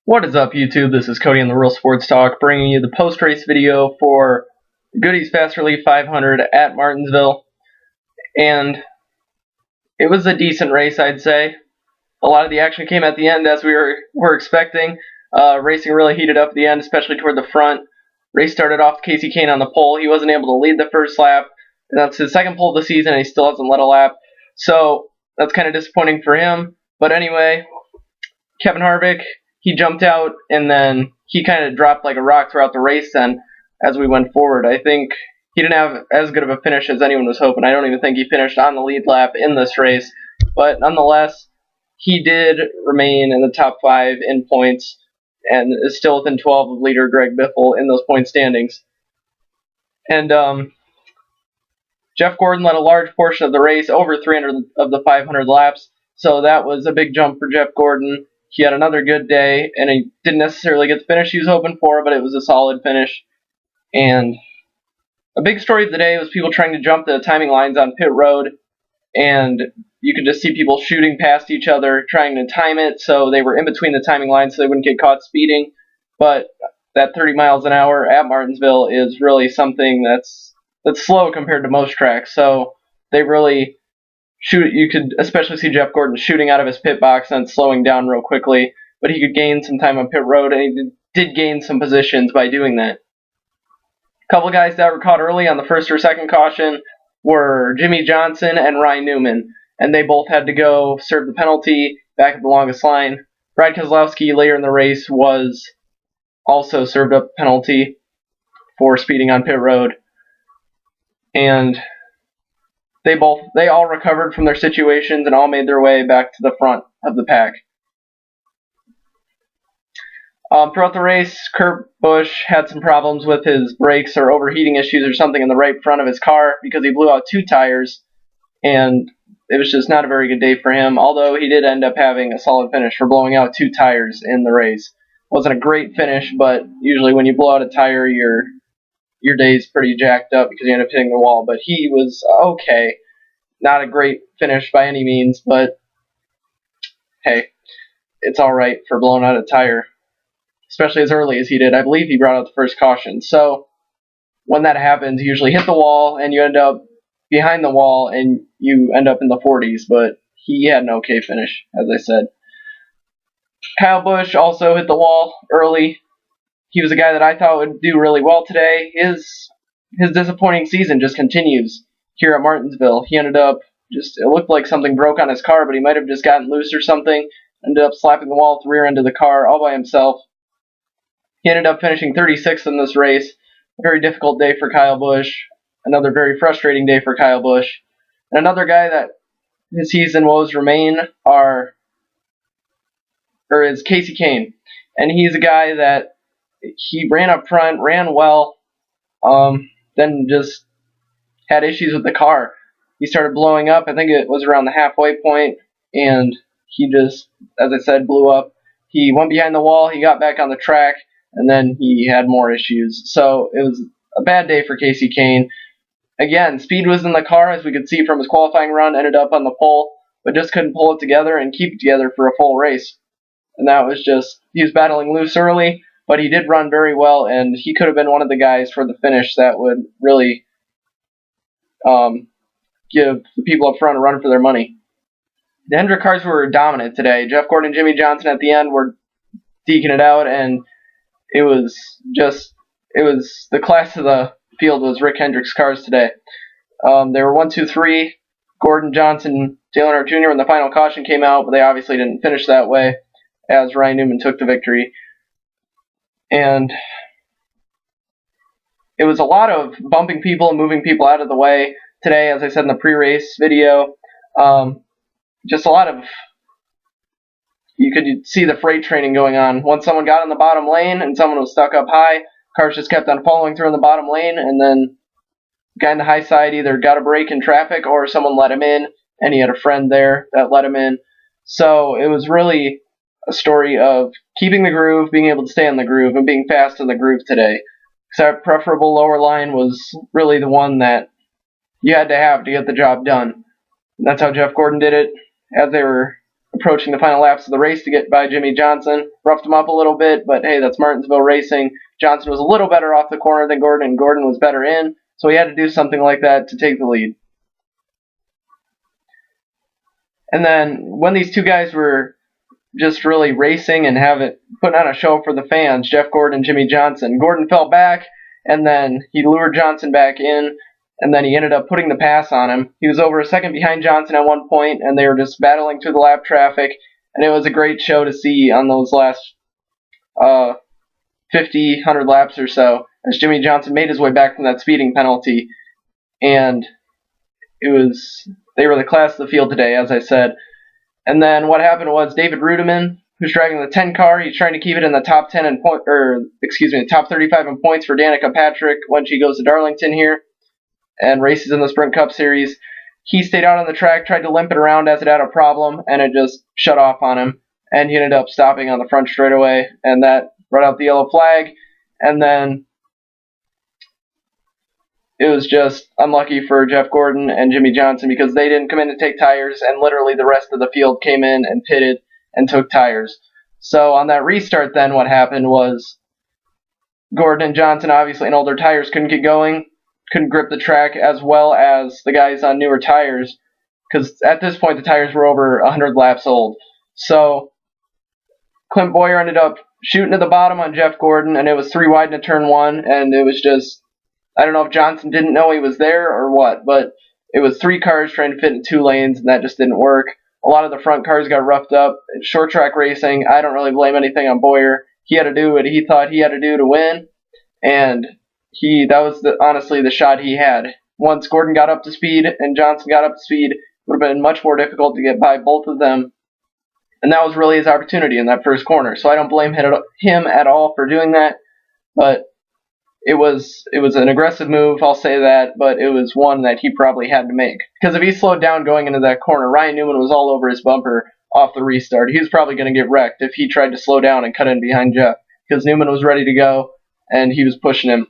What is up, YouTube? This is Cody in the Real Sports Talk, bringing you the post-race video for Goody's Fast Relief 500 at Martinsville. And it was a decent race, I'd say. A lot of the action came at the end, as we were expecting. Racing really heated up at the end, especially toward the front. Race started off with Kasey Kahne on the pole. He wasn't able to lead the first lap. And that's his second pole of the season, and he still hasn't led a lap. So that's kind of disappointing for him. But anyway, Kevin Harvick, he jumped out, and then he kind of dropped like a rock throughout the race then as we went forward. I think he didn't have as good of a finish as anyone was hoping. I don't even think he finished on the lead lap in this race. But nonetheless, he did remain in the top 5 in points and is still within 12 of leader Greg Biffle in those point standings. And Jeff Gordon led a large portion of the race, over 300 of the 500 laps. So that was a big jump for Jeff Gordon. He had another good day, and he didn't necessarily get the finish he was hoping for, but it was a solid finish. And a big story of the day was people trying to jump the timing lines on pit road, and you could just see people shooting past each other, trying to time it, so they were in between the timing lines so they wouldn't get caught speeding. But that 30 miles an hour at Martinsville is really something that's slow compared to most tracks, so they really shoot. You could especially see Jeff Gordon shooting out of his pit box and slowing down real quickly, but he could gain some time on pit road, and he did gain some positions by doing that. A couple of guys that were caught early on the first or second caution were Jimmie Johnson and Ryan Newman, and they both had to go serve the penalty back at the longest line. Brad Keselowski later in the race was also served up a penalty for speeding on pit road, and they all recovered from their situations and all made their way back to the front of the pack. Throughout the race, Kurt Busch had some problems with his brakes or overheating issues or something in the right front of his car because he blew out 2 tires, and it was just not a very good day for him, although he did end up having a solid finish for blowing out 2 tires in the race. It wasn't a great finish, but usually when you blow out a tire, your day's pretty jacked up because you end up hitting the wall. But he was okay. Not a great finish by any means, but hey, it's alright for blowing out a tire, especially as early as he did. I believe he brought out the first caution. So when that happens, you usually hit the wall and you end up behind the wall and you end up in the 40s, but he had an okay finish, as I said. Kyle Busch also hit the wall early. He was a guy that I thought would do really well today. His disappointing season just continues here at Martinsville. He ended up it looked like something broke on his car, but he might have just gotten loose or something. Ended up slapping the wall at the rear end of the car all by himself. He ended up finishing 36th in this race. A very difficult day for Kyle Busch. Another very frustrating day for Kyle Busch. And another guy that his season woes remain is Kasey Kahne. And he's a guy that he ran up front, ran well, then just had issues with the car. He started blowing up. I think it was around the halfway point, and he just, as I said, blew up. He went behind the wall, he got back on the track, and then he had more issues. So it was a bad day for Kasey Kahne. Again, speed was in the car, as we could see from his qualifying run, ended up on the pole, but just couldn't pull it together and keep it together for a full race. And that was just, he was battling loose early, but he did run very well, and he could have been one of the guys for the finish that would really give the people up front a run for their money. The Hendrick cars were dominant today. Jeff Gordon and Jimmie Johnson at the end were deking it out, and it was the class of the field was Rick Hendrick's cars today. They were 1, 2, 3. Gordon, Johnson, Dale Earnhardt Jr. when the final caution came out, but they obviously didn't finish that way, as Ryan Newman took the victory. And it was a lot of bumping people and moving people out of the way today, as I said in the pre-race video. Just a lot of, you could see the freight training going on. Once someone got in the bottom lane and someone was stuck up high, cars just kept on following through in the bottom lane, and then the guy on the high side either got a break in traffic or someone let him in, and he had a friend there that let him in. So it was really a story of keeping the groove, being able to stay on the groove, and being fast in the groove today. So that preferable lower line was really the one that you had to have to get the job done. And that's how Jeff Gordon did it. As they were approaching the final laps of the race to get by Jimmy Johnson. Roughed him up a little bit, but hey, that's Martinsville racing. Johnson was a little better off the corner than Gordon, and Gordon was better in, so he had to do something like that to take the lead. And then when these two guys were just really racing and putting on a show for the fans, Jeff Gordon and Jimmy Johnson, Gordon fell back, and then he lured Johnson back in, and then he ended up putting the pass on him. He was over a second behind Johnson at one point, and they were just battling through the lap traffic, and it was a great show to see on those last 50, 100 laps or so, as Jimmy Johnson made his way back from that speeding penalty, and they were the class of the field today, as I said. And then what happened was David Rudiman, who's driving the 10 car, he's trying to keep it in the top 10 in the top 35 in points for Danica Patrick when she goes to Darlington here and races in the Sprint Cup Series. He stayed out on the track, tried to limp it around as it had a problem, and it just shut off on him. And he ended up stopping on the front straightaway, and that brought out the yellow flag. And then it was just unlucky for Jeff Gordon and Jimmy Johnson because they didn't come in to take tires, and literally the rest of the field came in and pitted and took tires. So on that restart then, what happened was Gordon and Johnson, obviously in older tires, couldn't get going, couldn't grip the track as well as the guys on newer tires, because at this point the tires were over 100 laps old. So Clint Boyer ended up shooting to the bottom on Jeff Gordon, and it was 3 wide into turn 1, and it was just, I don't know if Johnson didn't know he was there or what, but it was 3 cars trying to fit in 2 lanes, and that just didn't work. A lot of the front cars got roughed up. Short track racing, I don't really blame anything on Boyer. He had to do what he thought he had to do to win, and that was honestly the shot he had. Once Gordon got up to speed and Johnson got up to speed, it would have been much more difficult to get by both of them, and that was really his opportunity in that first corner. So I don't blame him at all for doing that, but it was an aggressive move, I'll say that, but it was one that he probably had to make. Because if he slowed down going into that corner, Ryan Newman was all over his bumper off the restart. He was probably going to get wrecked if he tried to slow down and cut in behind Jeff, because Newman was ready to go, and he was pushing him.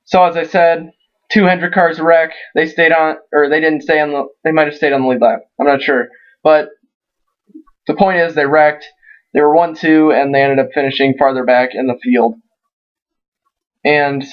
So as I said, 2 Hendrick cars a wreck. They stayed on, or they didn't stay on they might have stayed on the lead lap. I'm not sure. But the point is they wrecked. They were 1-2, and they ended up finishing farther back in the field. And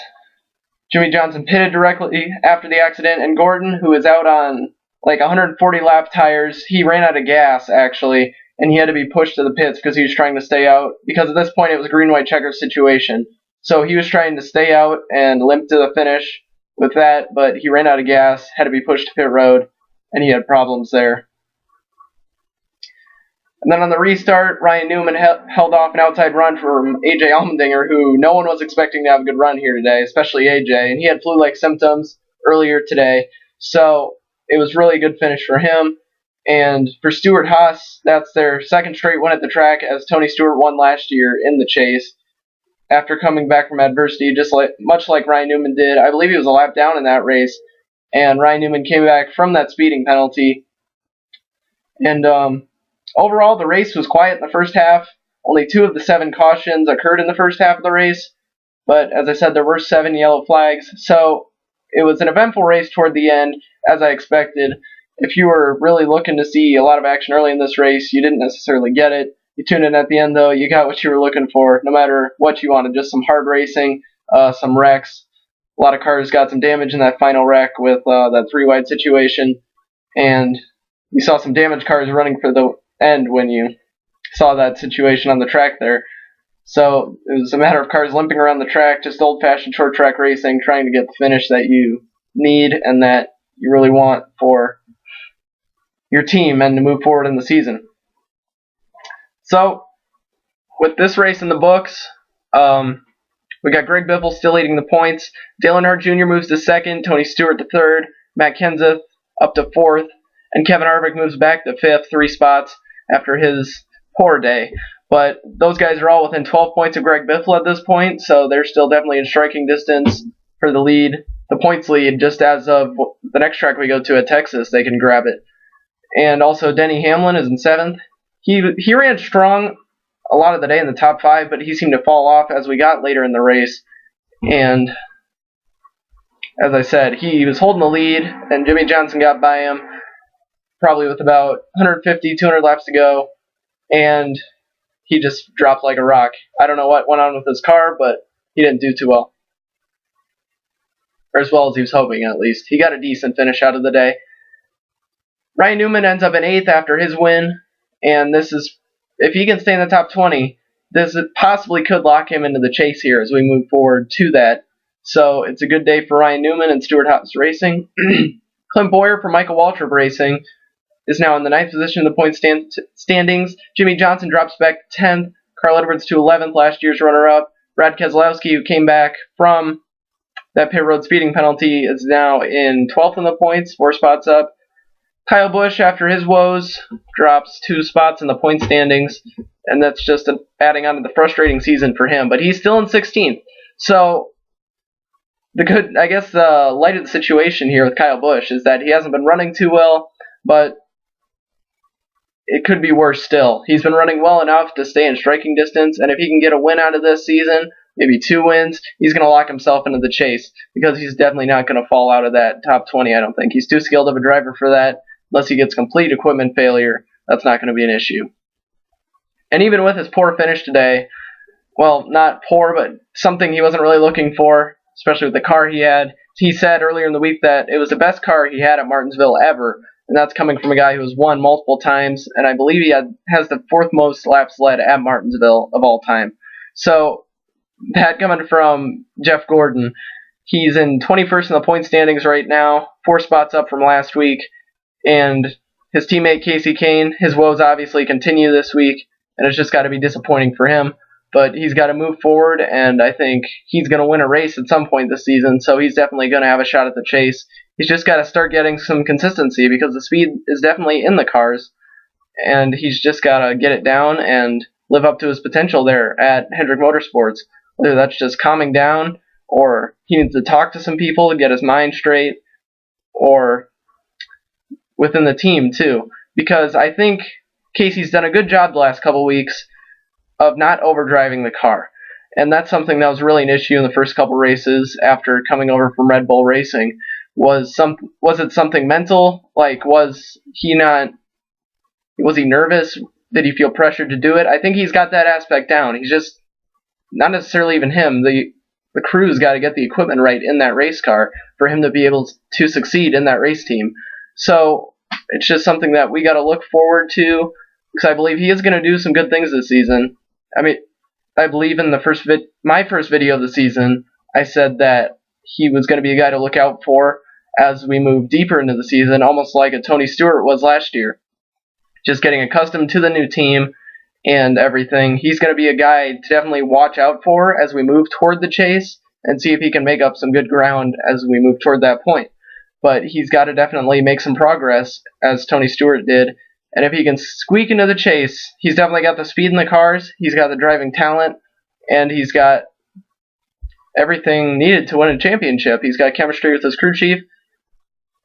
Jimmy Johnson pitted directly after the accident, and Gordon, who was out on like 140 lap tires, he ran out of gas, actually, and he had to be pushed to the pits because he was trying to stay out, because at this point it was a green-white checker situation. So he was trying to stay out and limp to the finish with that, but he ran out of gas, had to be pushed to pit road, and he had problems there. And then on the restart, Ryan Newman held off an outside run from A.J. Allmendinger, who no one was expecting to have a good run here today, especially A.J., and he had flu-like symptoms earlier today, so it was really a good finish for him. And for Stewart Haas, that's their second straight win at the track, as Tony Stewart won last year in the chase after coming back from adversity, much like Ryan Newman did. I believe he was a lap down in that race, and Ryan Newman came back from that speeding penalty. And overall, the race was quiet in the first half. Only 2 of the 7 cautions occurred in the first half of the race, but as I said, there were 7 yellow flags, so it was an eventful race toward the end, as I expected. If you were really looking to see a lot of action early in this race, you didn't necessarily get it. You tuned in at the end, though, you got what you were looking for, no matter what you wanted. Just some hard racing, some wrecks. A lot of cars got some damage in that final wreck with that 3-wide situation, and you saw some damaged cars running for the end when you saw that situation on the track there. So it was a matter of cars limping around the track, just old-fashioned short track racing, trying to get the finish that you need and that you really want for your team and to move forward in the season. So with this race in the books, we got Greg Biffle still leading the points. Dale Earnhardt Jr. moves to second, Tony Stewart to third, Matt Kenseth up to fourth, and Kevin Harvick moves back to fifth, 3 spots after his poor day. But those guys are all within 12 points of Greg Biffle at this point, so they're still definitely in striking distance for the lead. The points lead, just as of the next track we go to at Texas, they can grab it. And also Denny Hamlin is in 7th. He ran strong a lot of the day in the top 5, but he seemed to fall off as we got later in the race. And as I said, he was holding the lead, and Jimmy Johnson got by him, probably with about 150, 200 laps to go, and he just dropped like a rock. I don't know what went on with his car, but he didn't do too well. Or as well as he was hoping, at least. He got a decent finish out of the day. Ryan Newman ends up in 8th after his win, and this is, if he can stay in the top 20, this possibly could lock him into the chase here as we move forward to that. So it's a good day for Ryan Newman and Stewart Haas Racing. Clint Boyer for Michael Waltrip Racing is now in the 9th position in the point standings. Jimmy Johnson drops back to 10th. Carl Edwards to 11th, last year's runner-up. Brad Keselowski, who came back from that pit road speeding penalty, is now in 12th in the points, 4 spots up. Kyle Busch, after his woes, drops 2 spots in the point standings, and that's just adding on to the frustrating season for him. But he's still in 16th. So the light of the situation here with Kyle Busch is that he hasn't been running too well, but it could be worse still. He's been running well enough to stay in striking distance, and if he can get a win out of this season, maybe 2 wins, he's going to lock himself into the chase, because he's definitely not going to fall out of that top 20, I don't think. He's too skilled of a driver for that. Unless he gets complete equipment failure, that's not going to be an issue. And even with his poor finish today, well, not poor, but something he wasn't really looking for, especially with the car he had. He said earlier in the week that it was the best car he had at Martinsville ever, and that's coming from a guy who has won multiple times, and I believe he has the 4th most laps led at Martinsville of all time. So that coming from Jeff Gordon, he's in 21st in the point standings right now, 4 spots up from last week, and his teammate Casey Kane, his woes obviously continue this week, and it's just got to be disappointing for him. But he's got to move forward, and I think he's going to win a race at some point this season, so he's definitely going to have a shot at the chase. He's just got to start getting some consistency, because the speed is definitely in the cars, and he's just got to get it down and live up to his potential there at Hendrick Motorsports. Whether that's just calming down, or he needs to talk to some people to get his mind straight, or within the team too. Because I think Casey's done a good job the last couple weeks of not overdriving the car. And that's something that was really an issue in the first couple races after coming over from Red Bull Racing. Was it something mental? Like, was he nervous? Did he feel pressured to do it? I think he's got that aspect down. He's just, not necessarily even him, the crew's got to get the equipment right in that race car for him to be able to succeed in that race team. So it's just something that we got to look forward to, because I believe he is going to do some good things this season. I mean, I believe in my first video of the season, I said that he was going to be a guy to look out for as we move deeper into the season, almost like a Tony Stewart was last year. Just getting accustomed to the new team and everything. He's going to be a guy to definitely watch out for as we move toward the chase and see if he can make up some good ground as we move toward that point. But he's got to definitely make some progress, as Tony Stewart did. And if he can squeak into the chase, he's definitely got the speed in the cars, he's got the driving talent, and he's got everything needed to win a championship. He's got chemistry with his crew chief,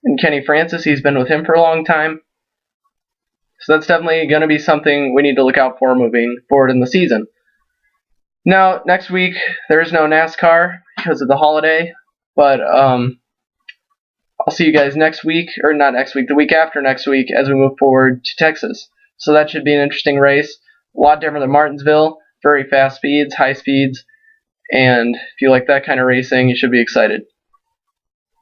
and Kenny Francis, he's been with him for a long time. So that's definitely going to be something we need to look out for moving forward in the season. Now, next week, there is no NASCAR because of the holiday, but I'll see you guys next week, or not next week, the week after next week, as we move forward to Texas. So that should be an interesting race. A lot different than Martinsville. Very fast speeds, high speeds, and if you like that kind of racing, you should be excited.